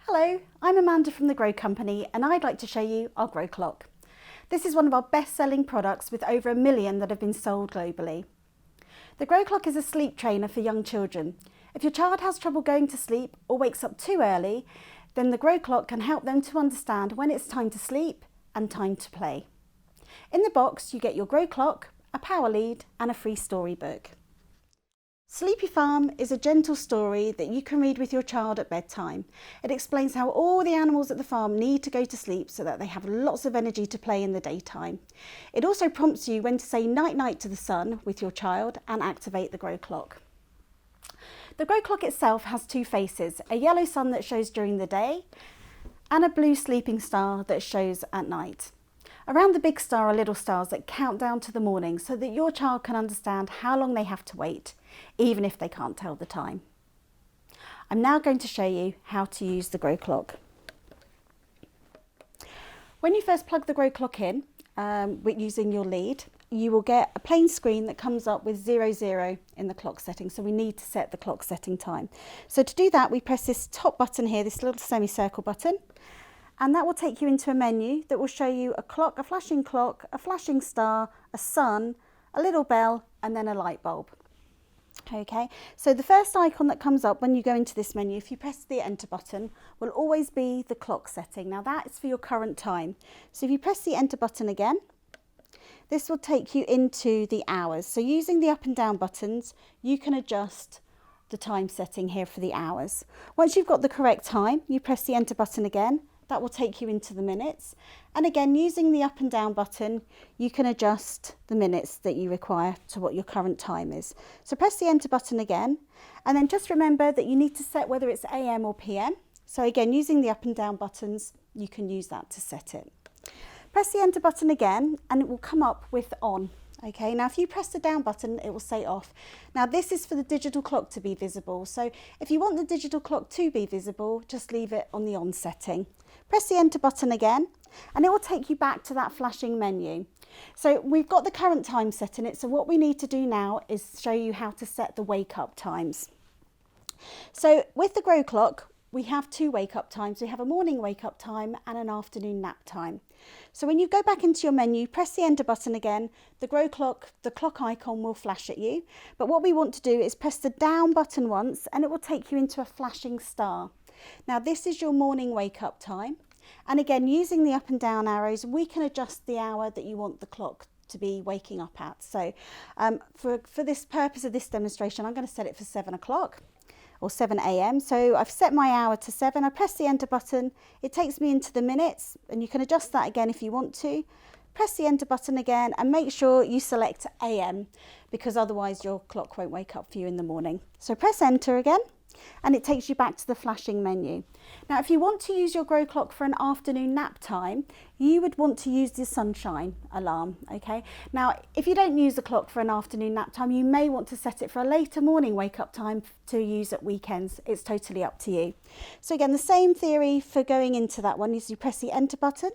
Hello, I'm Amanda from the Grow Company and I'd like to show you our Groclock. This is one of our best-selling products with over 1 million that have been sold globally. The Groclock is a sleep trainer for young children. If your child has trouble going to sleep or wakes up too early, then the Groclock can help them to understand when it's time to sleep and time to play. In the box you get your Groclock, a power lead and a free storybook. Sleepy Farm is a gentle story that you can read with your child at bedtime. It explains how all the animals at the farm need to go to sleep so that they have lots of energy to play in the daytime. It also prompts you when to say night-night to the sun with your child and activate the Groclock. The Groclock itself has two faces, a yellow sun that shows during the day and a blue sleeping star that shows at night. Around the big star are little stars that count down to the morning so that your child can understand how long they have to wait, even if they can't tell the time. I'm now going to show you how to use the Groclock. When you first plug the Groclock in with using your lead, you will get a plain screen that comes up with 00 in the clock setting. So we need to set the clock setting time. So to do that, we press this top button here, this little semicircle button, and that will take you into a menu that will show you a clock, a flashing star, a sun, a little bell, and then a light bulb. Okay, so the first icon that comes up when you go into this menu, if you press the enter button, will always be the clock setting. Now that is for your current time. So if you press the enter button again, this will take you into the hours. So using the up and down buttons, you can adjust the time setting here for the hours. Once you've got the correct time, you press the enter button again. That will take you into the minutes. And again, using the up and down button, you can adjust the minutes that you require to what your current time is. So press the enter button again, and then just remember that you need to set whether it's AM or PM. So again, using the up and down buttons, you can use that to set it. Press the enter button again, and it will come up with on. Okay, now if you press the down button, it will say off. Now this is for the digital clock to be visible. So if you want the digital clock to be visible, just leave it on the on setting. Press the enter button again, and it will take you back to that flashing menu. So we've got the current time set in it. So what we need to do now is show you how to set the wake up times. So with the Groclock, we have two wake up times. We have a morning wake up time and an afternoon nap time. So when you go back into your menu, press the enter button again, the Groclock, the clock icon will flash at you. But what we want to do is press the down button once and it will take you into a flashing star. Now this is your morning wake up time. And again, using the up and down arrows, we can adjust the hour that you want the clock to be waking up at. So for this purpose of this demonstration, I'm going to set it for 7 o'clock. Or 7 AM. So I've set my hour to 7. I press the enter button. It takes me into the minutes, and you can adjust that again if you want to. Press the enter button again and make sure you select AM, because otherwise your clock won't wake up for you in the morning. So press enter again, and it takes you back to the flashing menu. Now if you want to use your Groclock for an afternoon nap time, you would want to use the sunshine alarm. Okay, now if you don't use the clock for an afternoon nap time, you may want to set it for a later morning wake up time to use at weekends. It's totally up to you. So again, the same theory for going into that one is you press the enter button,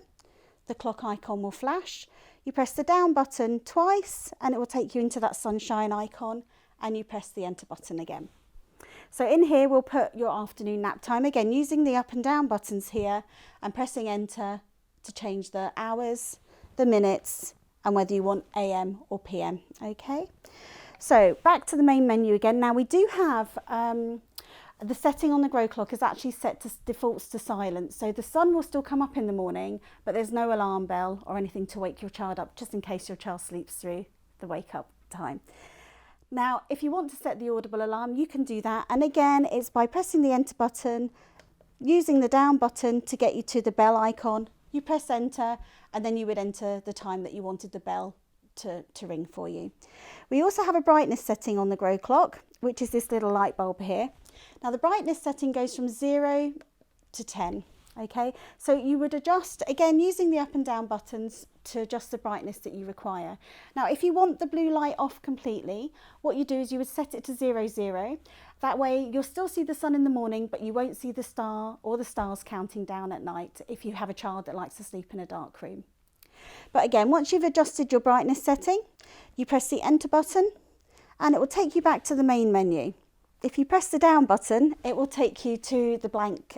the clock icon will flash. You press the down button twice and it will take you into that sunshine icon, and you press the enter button again. So in here, we'll put your afternoon nap time, again, using the up and down buttons here and pressing enter to change the hours, the minutes, and whether you want AM or PM, okay? So back to the main menu again. Now we do have, the setting on the Groclock is actually set to defaults to silent. So the sun will still come up in the morning, but there's no alarm bell or anything to wake your child up, just in case your child sleeps through the wake up time. Now, if you want to set the audible alarm, you can do that. And again, it's by pressing the enter button, using the down button to get you to the bell icon. You press enter, and then you would enter the time that you wanted the bell to ring for you. We also have a brightness setting on the Groclock, which is this little light bulb here. Now, the brightness setting goes from 0 to 10. Okay, so you would adjust, again, using the up and down buttons to adjust the brightness that you require. Now, if you want the blue light off completely, what you do is you would set it to 00. That way you'll still see the sun in the morning, but you won't see the star or the stars counting down at night if you have a child that likes to sleep in a dark room. But again, once you've adjusted your brightness setting, you press the enter button and it will take you back to the main menu. If you press the down button, it will take you to the blank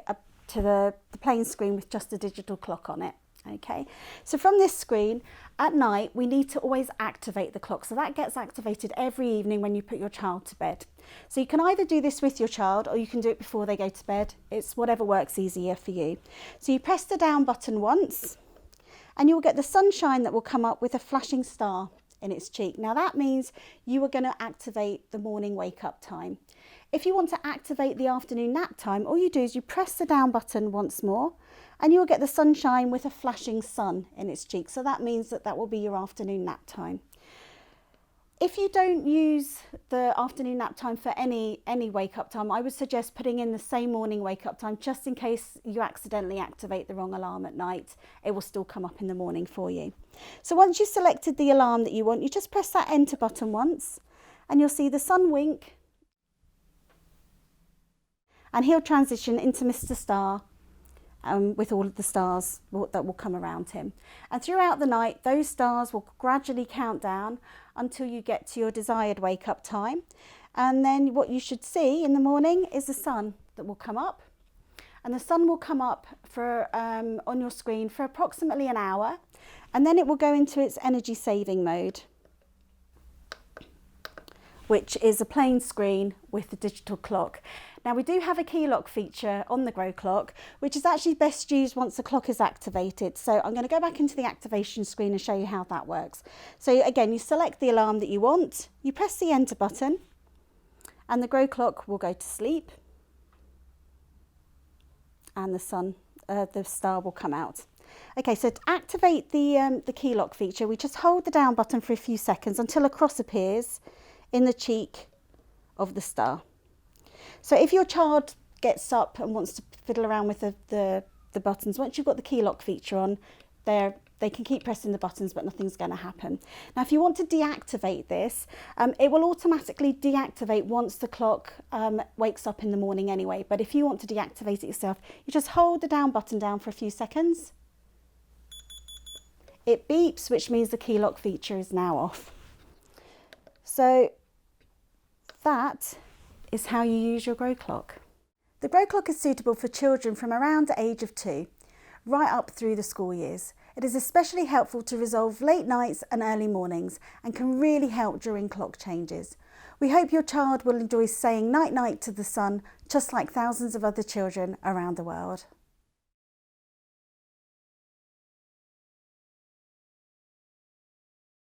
to the plain screen with just a digital clock on it. Okay, so from this screen at night we need to always activate the clock, so that gets activated every evening when you put your child to bed. So you can either do this with your child or you can do it before they go to bed. It's whatever works easier for you. So you press the down button once and you'll get the sunshine that will come up with a flashing star in its cheek. Now that means you are going to activate the morning wake up time. If you want to activate the afternoon nap time, all you do is you press the down button once more and you'll get the sunshine with a flashing sun in its cheek. So that means that that will be your afternoon nap time. If you don't use the afternoon nap time for any wake up time, I would suggest putting in the same morning wake up time, just in case you accidentally activate the wrong alarm at night. It will still come up in the morning for you. So once you've selected the alarm that you want, you just press that enter button once and you'll see the sun wink and he'll transition into Mr. Star. With all of the stars that will come around him. And throughout the night, those stars will gradually count down until you get to your desired wake up time. And then what you should see in the morning is the sun that will come up. And the sun will come up for on your screen for approximately an hour. And then it will go into its energy saving mode, which is a plain screen with a digital clock. Now we do have a key lock feature on the Groclock, which is actually best used once the clock is activated. So I'm going to go back into the activation screen and show you how that works. So again, you select the alarm that you want, you press the enter button, and the Groclock will go to sleep, and the star will come out. Okay, so to activate the key lock feature, we just hold the down button for a few seconds until a cross appears in the cheek of the star. So if your child gets up and wants to fiddle around with the buttons, once you've got the key lock feature on, they can keep pressing the buttons, but nothing's going to happen. Now, if you want to deactivate this, it will automatically deactivate once the clock wakes up in the morning anyway. But if you want to deactivate it yourself, you just hold the down button down for a few seconds. It beeps, which means the key lock feature is now off. So that is how you use your Groclock. The Groclock is suitable for children from around the age of 2, right up through the school years. It is especially helpful to resolve late nights and early mornings and can really help during clock changes. We hope your child will enjoy saying night-night to the sun, just like thousands of other children around the world.